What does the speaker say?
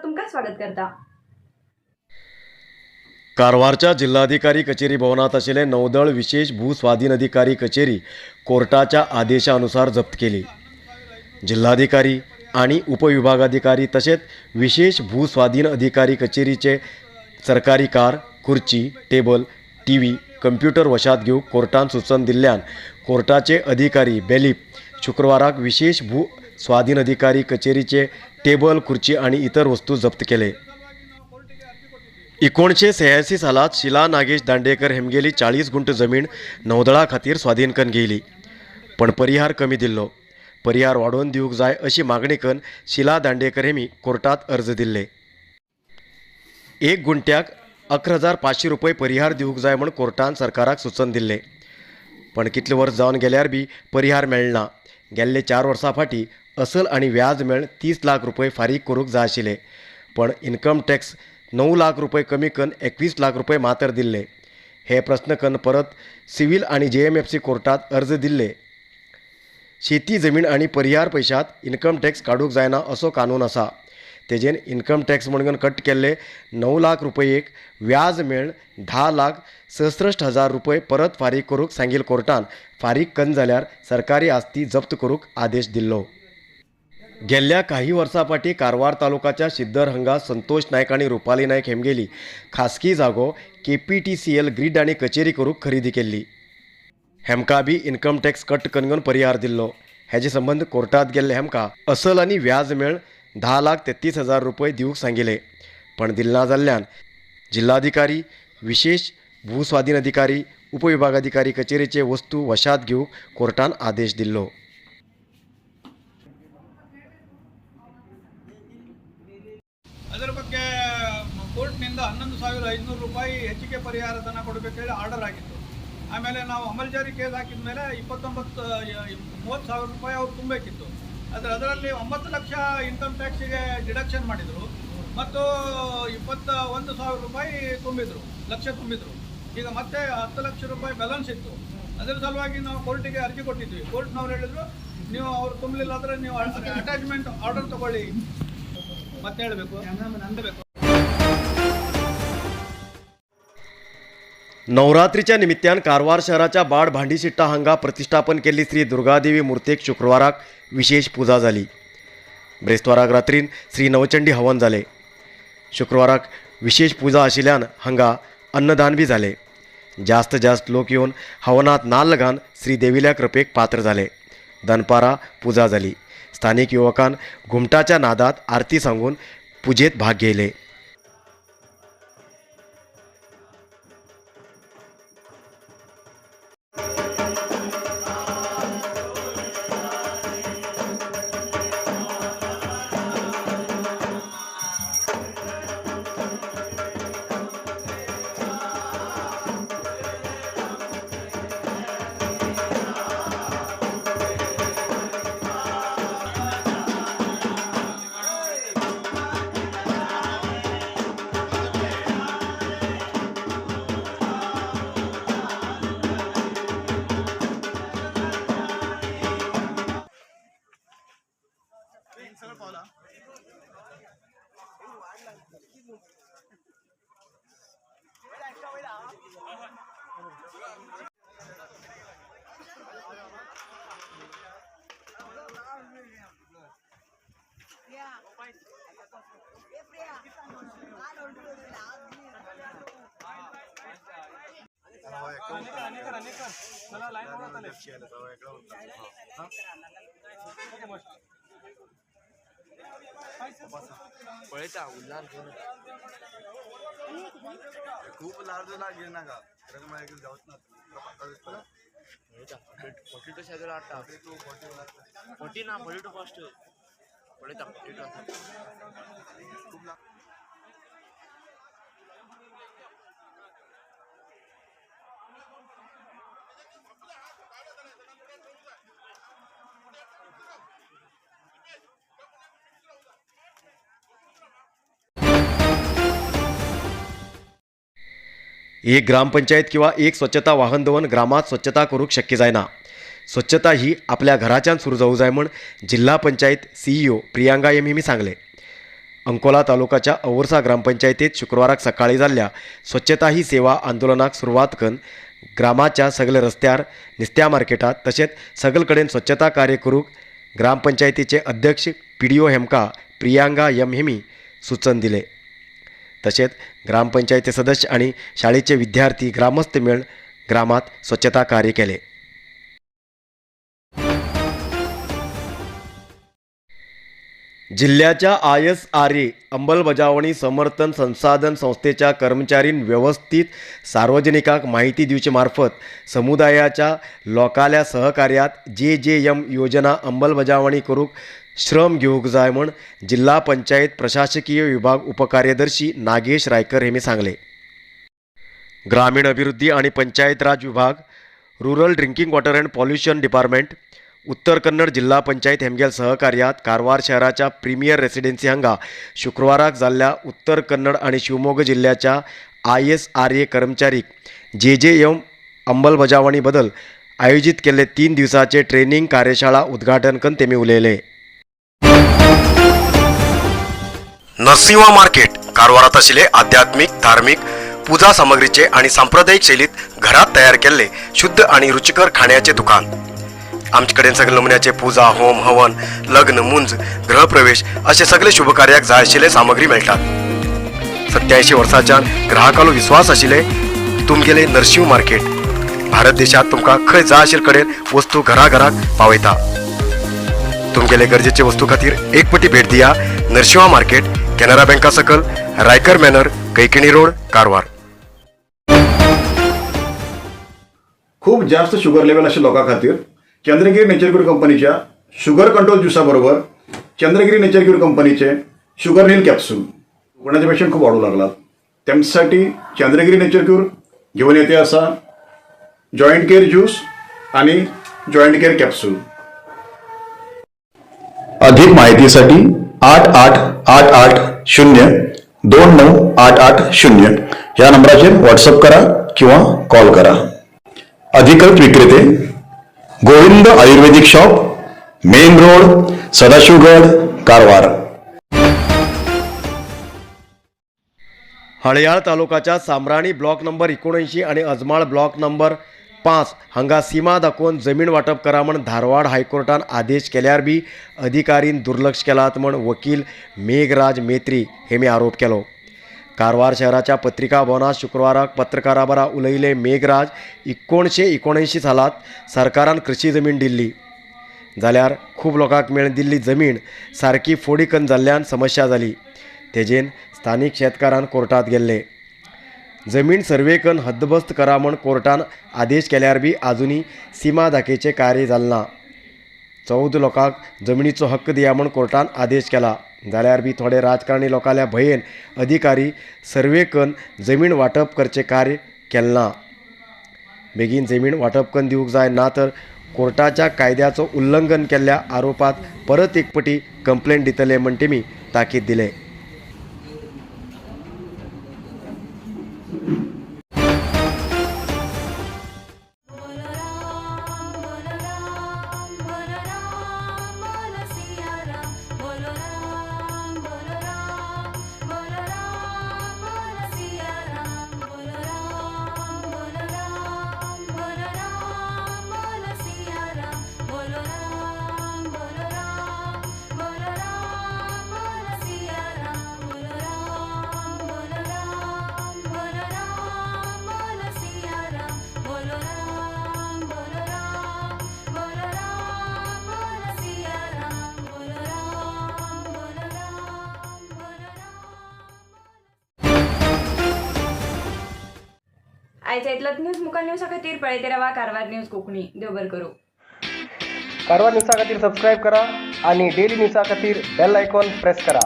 तुमका स्वागत करता। कारवारच्या जिल्हाधिकारी कचेरी भवनात असलेले नौदळ विशेष भूस्वाधीन अधिकारी कचेरी कोर्टाच्या आदेशानुसार जप्त केली। जिल्हाधिकारी आणि उपविभागाधिकारी तसेच विशेष भूस्वाधीन अधिकारी कचेरीचे सरकारी कार, खुर्ची, टेबल, टीव्ही, कम्प्युटर वशात घेऊन कोर्टान सूचन दिल्ल्यान कोर्टाचे अधिकारी बेलीप शुक्रवाराक विशेष भू स्वाधीन अधिकारी कचेरीचे टेबल, खुर्ची आणि इतर वस्तू जप्त केले। 1986 सालात शिला नागेश दांडेकर हेमगेली 40 गुंठ जमीन नौदळा खातीर स्वाधीन करून घेयली, पण परिहार कमी दिल्लो। परिहार वाडोवन दिवंक जाय अशी मागणी करून शिला दांडेकर हेमी कोर्टात अर्ज दिल्ले। 1 गुंठ्याक 11,500 रुपये परिहार दिवंक जाय म्हण कोर्टान सरकाराक सूचन दिल्ले, पण कितले वर्स जावन गेल्यार बी परिहार मेळना। गेल्ले 4 वर्सां फाटीं असल आणि व्याज मेळ 30 लाख रुपये फारीक करूंक जाय आशिल्ले, पण इन्कम टॅक्स 9 लाख रुपये कमी करून 21 लाख रुपये मात्र दिल्ले। हे प्रश्न करून परत सिव्हिल आणि JMFC कोर्टात अर्ज दिल्ले। शेती जमीन आणि परिहार पैशात इन्कम टॅक्स काडूंक जायना असो कानून आसा, तेजेन इन्कम टॅक्स म्हणून कट केल्ले 9 लाख रुपयेक व्याज मेळ 10,66,000 रुपये परत फारीक करूंक सांगिल्ले कोर्टान फारीक कन्न जाल्यार सरकारी आस्ती जप्त करूंक आदेश दिल्लो। गेल्ल्या काही वर्सां फाटीं कारवार तालुक्याच्या सिद्धर हांगा संतोष नायक आणि रुपाली नायक हेमगेली खासगी जागो KPTCL ग्रीड आणि कचेरी करूंक खरेदी केल्ली। हेमका बी इन्कम टॅक्स कट करून परिहार दिल्लो। हेजे संबंद कोर्टात गेल्ले हेमका असल आणि व्याज मेळ 10,33,000 रुपये दिवंक सांगिल्ले, पण दिलना जाल्ल्यान जिल्हाधिकारी, विशेष भूस्वाधीन अधिकारी, उपविभागाधिकारी कचेरीचे वस्तू वशात घेवंक कोर्टान आदेश दिल्लो। ಅದರ ಬಗ್ಗೆ ಕೋರ್ಟ್ನಿಂದ 11,500 ರೂಪಾಯಿ ಹೆಚ್ಚಿಗೆ ಪರಿಹಾರ ಧನ ಕೊಡಬೇಕು ಹೇಳಿ ಆರ್ಡರ್ ಆಗಿತ್ತು। ಆಮೇಲೆ ನಾವು ಅಮಲ್ಜಾರಿ ಕೇಸ್ ಹಾಕಿದ ಮೇಲೆ 30,000 ರೂಪಾಯಿ ಅವ್ರು ತುಂಬಬೇಕಿತ್ತು। ಅದರಲ್ಲಿ 9 ಲಕ್ಷ ಇನ್ಕಮ್ ಟ್ಯಾಕ್ಸಿಗೆ ಡಿಡಕ್ಷನ್ ಮಾಡಿದರು ಮತ್ತು 21,000 ರೂಪಾಯಿ ತುಂಬಿದ್ರು। ಈಗ ಮತ್ತೆ 10 ಲಕ್ಷ ರೂಪಾಯಿ ಬ್ಯಾಲೆನ್ಸ್ ಇತ್ತು। ಅದರ ಸಲುವಾಗಿ ನಾವು ಕೋರ್ಟಿಗೆ ಅರ್ಜಿ ಕೊಟ್ಟಿದ್ವಿ। ಕೋರ್ಟ್ನವ್ರು ಹೇಳಿದ್ರು, ನೀವು ಅವ್ರು ತುಂಬಲಿಲ್ಲ ಅಂದರೆ ನೀವು ಅಟ್ಯಾಚ್ಮೆಂಟ್ ಆರ್ಡರ್ ತಗೊಳ್ಳಿ ಮತ್ತೆ ಹೇಳಬೇಕು ನಂದಬೇಕು। नवरात्रीच्या निमित्तान कारवार शहराच्या बाड भांडीशिट्टा हांगा प्रतिष्ठापन केल्ली श्री दुर्गादेवी मुर्तेक शुक्रवाराक विशेष पूजा जाली। ब्रेस्ताराक रात्रीन श्री नवचंडी हवन जाले। शुक्रवाराक विशेष पूजा आशिल्ल्यान हांगा अन्नदान बी जाले। जास्त लोक येवन हवनात नाल्ल घालून श्री देविल्या कृपेक पात्र जाले। दनपारा पूजा जाली। स्थानिक युवकान घुमटाच्या नादात आरती सांगून पूजेत भाग घेयले। पळयता उल्हार घेऊन खूप लार्ज लागेल ना का जाऊत ना फोर्टी टू शेड्यूल आठा फोर्टी ना 42 फर्स्ट पळयता 42 खूप एक ग्रामपंचायत किंवा एक स्वच्छता वाहन दवन ग्रामात स्वच्छता करूक शक्य जायना। स्वच्छता ही आपल्या घराच्यान सुरू जावूं जाय म्हण जिल्हा पंचायत CEO प्रियांका एम हिमी सांगले। अंकोला तालुक्याच्या अवर्सा ग्रामपंचायतीत शुक्रवाराक सकाळी जाल्ल्या स्वच्छता ही सेवा आंदोलनाक सुरवात करून ग्रामाच्या सगळे रस्त्यार नुस्त्या मार्केटात तसेच सगळे कडेन स्वच्छता कार्य करूक ग्रामपंचायतीचे अध्यक्ष PDO हेमका प्रियांका एम हेमी सूचन दिले. तसेच ग्रामपंचायती सदस्य आणि शाळेचे विद्यार्थी ग्रामस्थ मिळून ग्रामात स्वच्छता कार्य केले. जिल्ह्याच्या ISRA अंमलबजावणी समर्थन संसाधन संस्थेच्या कर्मचारींनी व्यवस्थित सार्वजनिकांक माहिती दिवचे मार्फत समुदायाच्या लोकाल्या सहकार्यात JJM योजना अंमलबजावणी करूक श्रम घेवूक जाय म्हण जिल्हा पंचायत प्रशासकीय विभाग उपकार्यदर्शी नागेश रायकर हेमी सांगले. ग्रामीण अभिवृद्धी आणि पंचायत राज विभाग, rural drinking water and pollution department, उत्तर कन्नड जिल्हा पंचायत हेमगेल सहकार्यात कारवार शहराच्या प्रीमियर रेसिडेन्सी हांगा शुक्रवाराक जाल्ल्या उत्तर कन्नड आणि शिवमोगा जिल्ह्याच्या ISRA कर्मचारीक JJM अंमलबजावणी बदल आयोजित केले 3 दिवसाचे ट्रेनिंग कार्यशाळा उद्घाटन करून तेमी उलयले. नरसिंहा मार्केट कारवारात आशिल्ले आध्यात्मिक, धार्मिक, पूजा सामग्रीचे आणि सांप्रदायिक शैलीत घरात तयार केलेले शुद्ध आणि रुचिकर खाण्याचे दुकान. आमचे कडेन सगळे नमुन्याचे पूजा, होम, हवन, लग्न, मुंज, गृहप्रवेश असे सगळे शुभकार्याक जाय आशिल्ले सामग्री मेळटात. 87 वर्सांच्यान ग्राहकालो विश्वास आशिल्ले तुमगेले नरसिंह मार्केट भारत देशात तुमकां खंय जाय आशिल्ले कडेन वस्तू घराघराक पावयता. तुमगेले गरजेचे वस्तू खातीर एक पटी भेट दिया. नरसिंहा मार्केट, कॅनरा बँका सकल, रायकर मॅनर, कैकिणी रोड, कारवार. खूप जास्त शुगर लेवल अशा लोकां खातीर चंद्रगिरी नेचर क्यूर कंपनीच्या शुगर कंट्रोल ज्युसाबरोबर चंद्रगिरी नेचर क्यूर कंपनीचे शुगर नील कॅप्सूल कोणाचे पेशंट खूप वाढू लागलात. त्यांच्यासाठी चंद्रगिरी नेचर क्यूर घेऊन येते असा जॉईंट केअर ज्यूस आणि जॉईंट केअर कॅप्सूल. अधिक माहितीसाठी 8888029880 या नंबराचे व्हॉट्सअप करा किंवा कॉल करा. अधिकृत विक्रेते Govind ayurvedic shop, main road, Sadashivgad, Karwar. Haliyal तालुक्याच्या सामराणी ब्लॉक नंबर 79 आणि अजमाळ ब्लॉक नंबर 5 हांगा सीमा दाखोवन जमीन वाटप करा म्हण धारवाड हायकोर्टान आदेश केल्यार बी अधिकारीन दुर्लक्ष केलात म्हण वकील मेघराज मेत्री हेमी आरोप केलो. कारवार शहराच्या पत्रिका भवनात शुक्रवाराक पत्रकारा बरा उलयले मेघराज 1979 सालात सरकारान कृषी जमीन दिल्ली जाल्यार खूब लोकांक मेळून दिल्ली जमीन सारकी फोडीकन जाल्ल्यान समस्या जाली. तेजेन स्थानीक शेतकारान कोर्टात गेल्ले. जमीन सर्वे करून हद्दबस्त करा म्हण कोर्टान आदेश केल्यार बी आजुनी सीमा दाखेचे कार्य जालें ना. 14 लोकांक जमनीचो हक्क दिया म्हण कोर्टान आदेश केला. जाल्यार बी थोडे राजकारणी लोकांल्या भयेन अधिकारी सर्वे करून जमीन वाटप करचे कार्य केलें ना. बेगीन जमीन वाटप करून दिवूंक जाय ना तर कोर्टाच्या कायद्याचो उल्लंघन केल्ल्या आरोपात परत एक पटी कंप्लेंट दितले म्हण तेमी ताकीद दिले. आयच्या इतलत न्यूज मुखार न्यूज खातीर पळयते रावा कारवार न्यूज कोंकणी. देव बरें करूं. कारवार न्यूजा खातीर सबस्क्राईब करा आणि डेली न्यूजा खातीर बेल आयकॉन प्रेस करा.